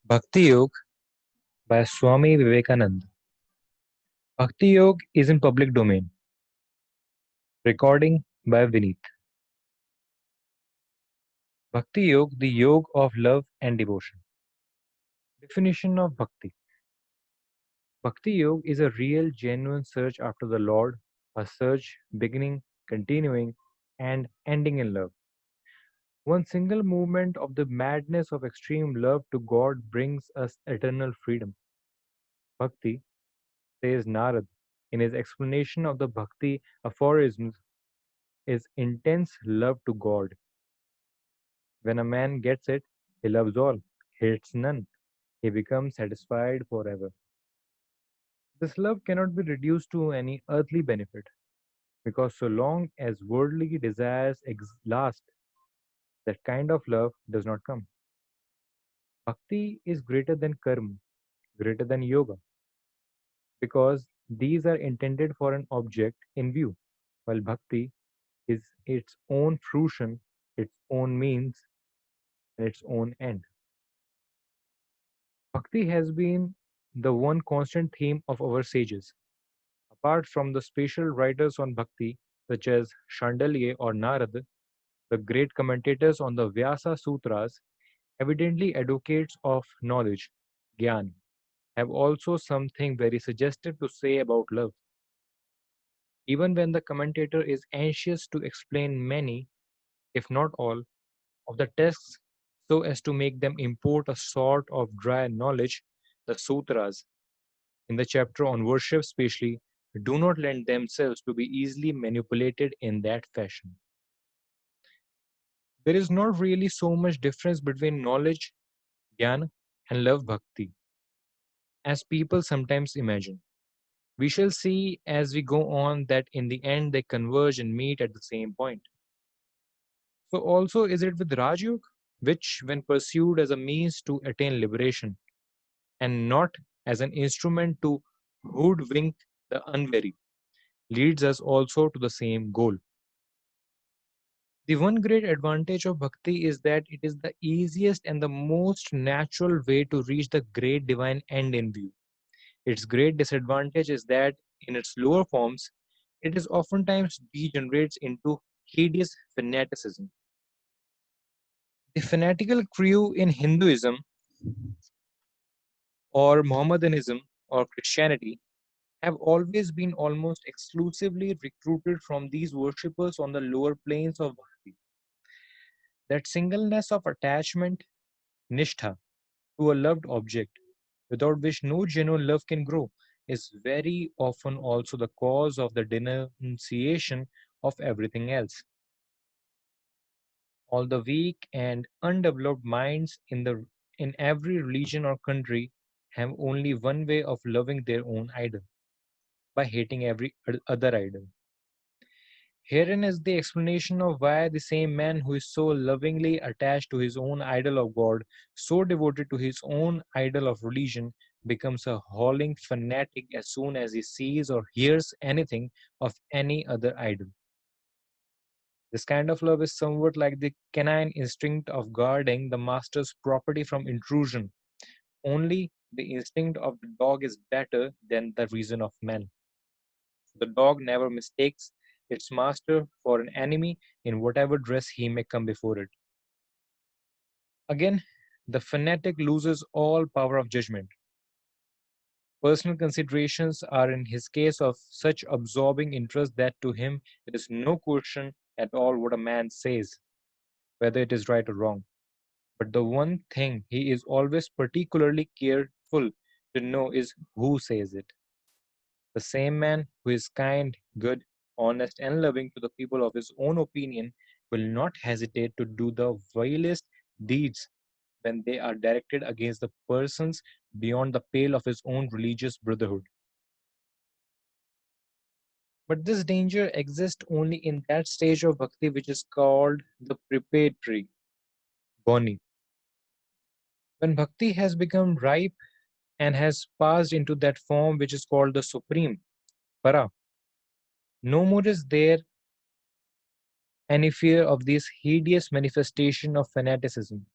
Bhakti-Yoga by Swami Vivekananda. Bhakti-Yoga is in public domain. Recording by Vineet. Bhakti-Yoga, the yoga of love and devotion. Definition of Bhakti. Bhakti-Yoga is a real, genuine search after the Lord, a search beginning, continuing, and ending in love. One single movement of the madness of extreme love to God brings us eternal freedom. Bhakti, says Narad in his explanation of the Bhakti aphorisms, is intense love to God. When a man gets it, he loves all, hates none. He becomes satisfied forever. This love cannot be reduced to any earthly benefit, because so long as worldly desires last, that kind of love does not come. Bhakti is greater than karma, greater than yoga, because these are intended for an object in view, while bhakti is its own fruition, its own means, and its own end. Bhakti has been the one constant theme of our sages. Apart from the special writers on bhakti, such as Chandalye or Narad, the great commentators on the Vyasa Sutras, evidently advocates of knowledge, Gyan, have also something very suggestive to say about love. Even when the commentator is anxious to explain many, if not all, of the texts so as to make them import a sort of dry knowledge, the sutras, in the chapter on worship especially, do not lend themselves to be easily manipulated in that fashion. There is not really so much difference between knowledge, jnana, and love bhakti, as people sometimes imagine. We shall see as we go on that in the end they converge and meet at the same point. So also is it with Rajyog, which when pursued as a means to attain liberation, and not as an instrument to hoodwink the unwary, leads us also to the same goal. The one great advantage of bhakti is that it is the easiest and the most natural way to reach the great divine end in view. Its great disadvantage is that in its lower forms, it is oftentimes degenerates into hideous fanaticism. The fanatical crew in Hinduism or Mohammedanism or Christianity have always been almost exclusively recruited from these worshippers on the lower planes of bhakti. That singleness of attachment, nishtha, to a loved object, without which no genuine love can grow, is very often also the cause of the denunciation of everything else. All the weak and undeveloped minds in every religion or country have only one way of loving their own idol, by hating every other idol. Herein is the explanation of why the same man who is so lovingly attached to his own idol of God, so devoted to his own idol of religion, becomes a howling fanatic as soon as he sees or hears anything of any other idol. This kind of love is somewhat like the canine instinct of guarding the master's property from intrusion. Only the instinct of the dog is better than the reason of man. The dog never mistakes its master for an enemy in whatever dress he may come before it. Again, the fanatic loses all power of judgment. Personal considerations are in his case of such absorbing interest that to him it is no question at all what a man says, whether it is right or wrong. But the one thing he is always particularly careful to know is who says it. The same man who is kind, good, honest, and loving to the people of his own opinion will not hesitate to do the vilest deeds when they are directed against the persons beyond the pale of his own religious brotherhood. But this danger exists only in that stage of bhakti which is called the preparatory, boni. When bhakti has become ripe and has passed into that form which is called the supreme, para, no more is there any fear of this hideous manifestation of fanaticism.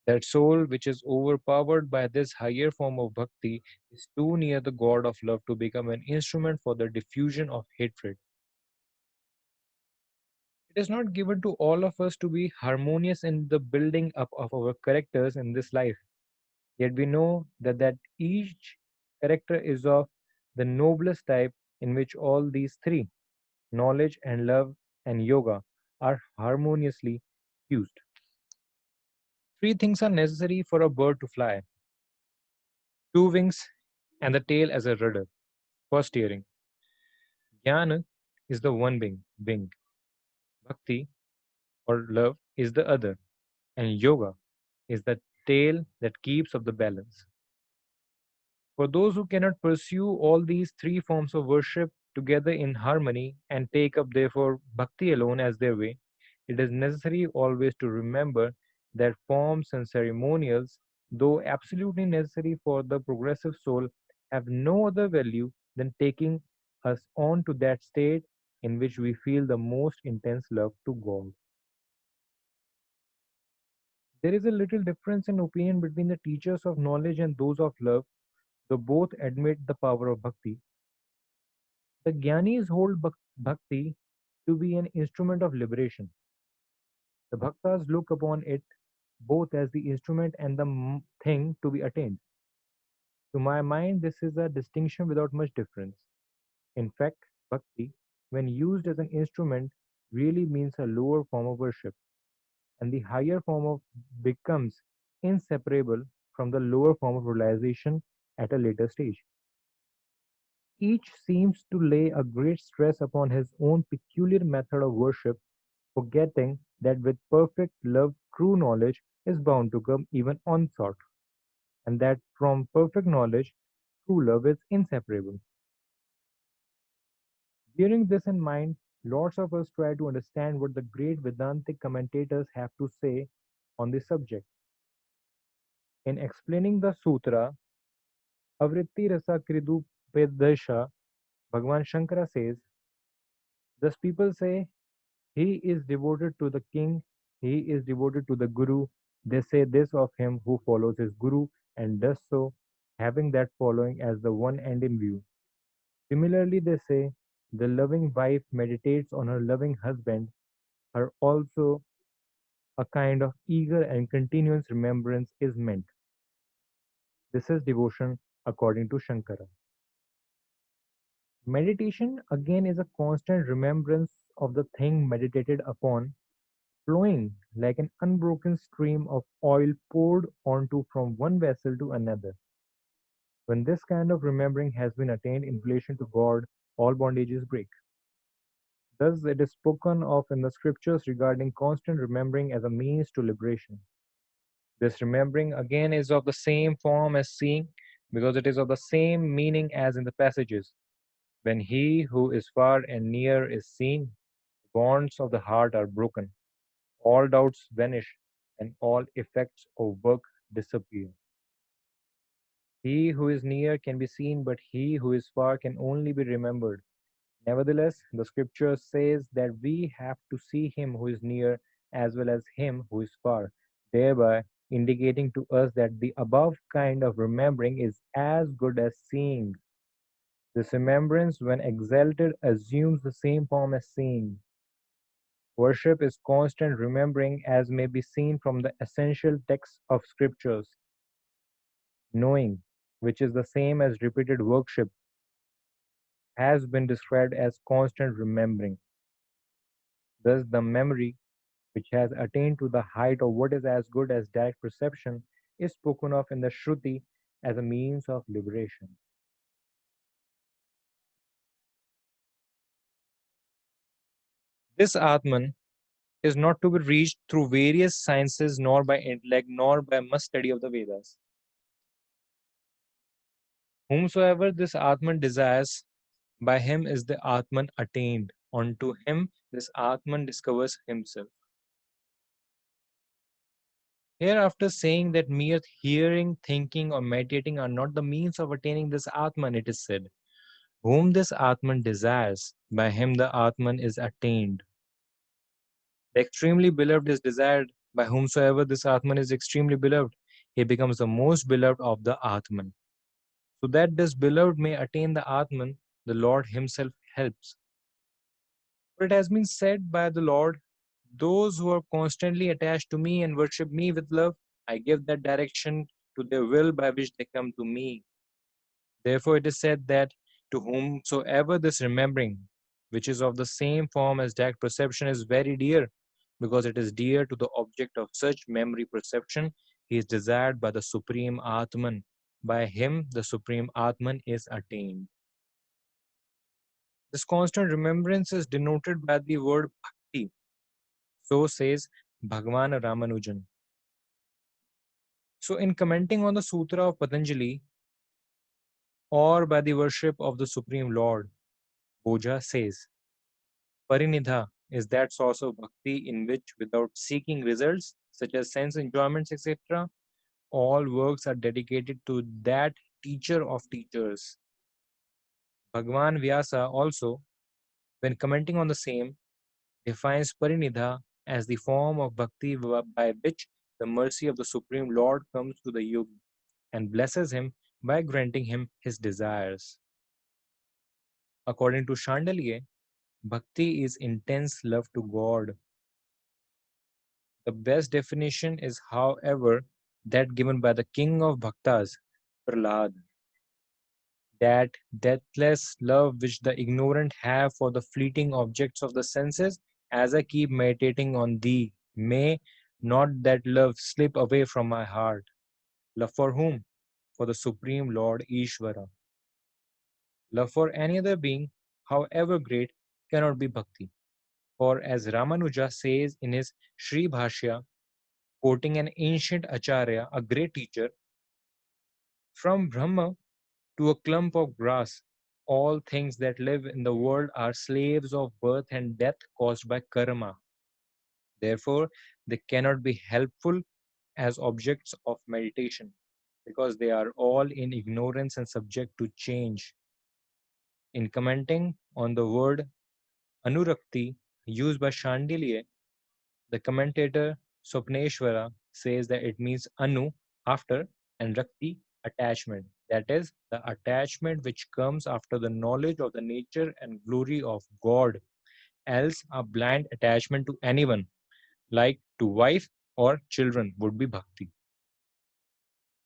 That soul which is overpowered by this higher form of bhakti is too near the God of love to become an instrument for the diffusion of hatred. It is not given to all of us to be harmonious in the building up of our characters in this life. Yet we know that each character is of the noblest type in which all these three, knowledge and love and yoga, are harmoniously fused. Three things are necessary for a bird to fly: two wings and the tail as a rudder for steering. Jnana is the one wing, bhakti or love is the other, and yoga is the tail that keeps up the balance. For those who cannot pursue all these three forms of worship together in harmony and take up therefore bhakti alone as their way, it is necessary always to remember that forms and ceremonials, though absolutely necessary for the progressive soul, have no other value than taking us on to that state in which we feel the most intense love to God. There is a little difference in opinion between the teachers of knowledge and those of love, though both admit the power of bhakti. The Gyanis hold bhakti to be an instrument of liberation. The Bhaktas look upon it both as the instrument and the thing to be attained. To my mind, this is a distinction without much difference. In fact, bhakti, when used as an instrument, really means a lower form of worship, and the higher form of becomes inseparable from the lower form of realization at a later stage. Each seems to lay a great stress upon his own peculiar method of worship, forgetting that with perfect love true knowledge is bound to come even unsought, and that from perfect knowledge true love is inseparable. Bearing this in mind, lots of us try to understand what the great Vedantic commentators have to say on this subject. In explaining the sutra, Avritti Rasa Kridu Pedasha, Bhagavan Shankara says, thus people say, he is devoted to the king, he is devoted to the guru. They say this of him who follows his guru and does so, having that following as the one end in view. Similarly, they say the loving wife meditates on her loving husband, her also a kind of eager and continuous remembrance is meant. This is devotion according to Shankara. Meditation again is a constant remembrance of the thing meditated upon, flowing like an unbroken stream of oil poured onto from one vessel to another. When this kind of remembering has been attained in relation to God, all bondages break. Thus, it is spoken of in the scriptures regarding constant remembering as a means to liberation. This remembering again is of the same form as seeing, because it is of the same meaning as in the passages. When he who is far and near is seen, bonds of the heart are broken, all doubts vanish, and all effects of work disappear. He who is near can be seen, but he who is far can only be remembered. Nevertheless, the scripture says that we have to see him who is near as well as him who is far, thereby indicating to us that the above kind of remembering is as good as seeing. This remembrance, when exalted, assumes the same form as seeing. Worship is constant remembering, as may be seen from the essential texts of scriptures. Knowing, which is the same as repeated worship, has been described as constant remembering. Thus, the memory, which has attained to the height of what is as good as direct perception, is spoken of in the Shruti as a means of liberation. This Atman is not to be reached through various sciences, nor by intellect, nor by much study of the Vedas. Whomsoever this Atman desires, by him is the Atman attained. Unto him this Atman discovers himself. Hereafter, saying that mere hearing, thinking, or meditating are not the means of attaining this Atman, it is said, whom this Atman desires, by him the Atman is attained. The extremely beloved is desired By whomsoever this Atman is extremely beloved, he becomes the most beloved of the Atman. So that this beloved may attain the Atman, the Lord himself helps. For it has been said by the Lord, those who are constantly attached to me and worship me with love, I give that direction to their will by which they come to me. Therefore, it is said that to whomsoever this remembering, which is of the same form as that perception, is very dear, because it is dear to the object of such memory perception, he is desired by the Supreme Atman. By him, the Supreme Atman is attained. This constant remembrance is denoted by the word bhakti. So says Bhagavan Ramanujan. So, in commenting on the Sutra of Patanjali, or by the worship of the Supreme Lord, Boja says, Parinidha is that source of bhakti in which, without seeking results, such as sense enjoyments, etc., all works are dedicated to that teacher of teachers. Bhagavan Vyasa also, when commenting on the same, defines Parinidha as the form of bhakti by which the mercy of the Supreme Lord comes to the yogi and blesses him by granting him his desires. According to Chandalier, bhakti is intense love to God. The best definition is, however, that given by the king of bhaktas, Prahlad, that deathless love which the ignorant have for the fleeting objects of the senses, as I keep meditating on thee, may not that love slip away from my heart. Love for whom? For the Supreme Lord Ishvara. Love for any other being, however great, cannot be bhakti. For as Ramanuja says in his Sri Bhashya, quoting an ancient acharya, a great teacher, from Brahma to a clump of grass, all things that live in the world are slaves of birth and death caused by karma. Therefore, they cannot be helpful as objects of meditation because they are all in ignorance and subject to change. In commenting on the word anurakti used by Chandilier, the commentator Swapneshwara says that it means anu, after, and rakti, attachment. That is, the attachment which comes after the knowledge of the nature and glory of God. Else, a blind attachment to anyone, like to wife or children, would be bhakti.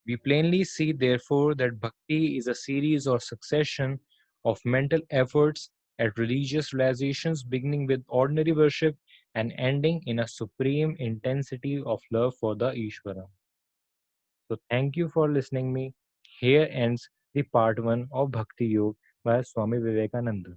We plainly see, therefore, that bhakti is a series or succession of mental efforts at religious realizations, beginning with ordinary worship and ending in a supreme intensity of love for the Ishvara. So, thank you for listening me. Here ends the part 1 of Bhakti Yoga by Swami Vivekananda.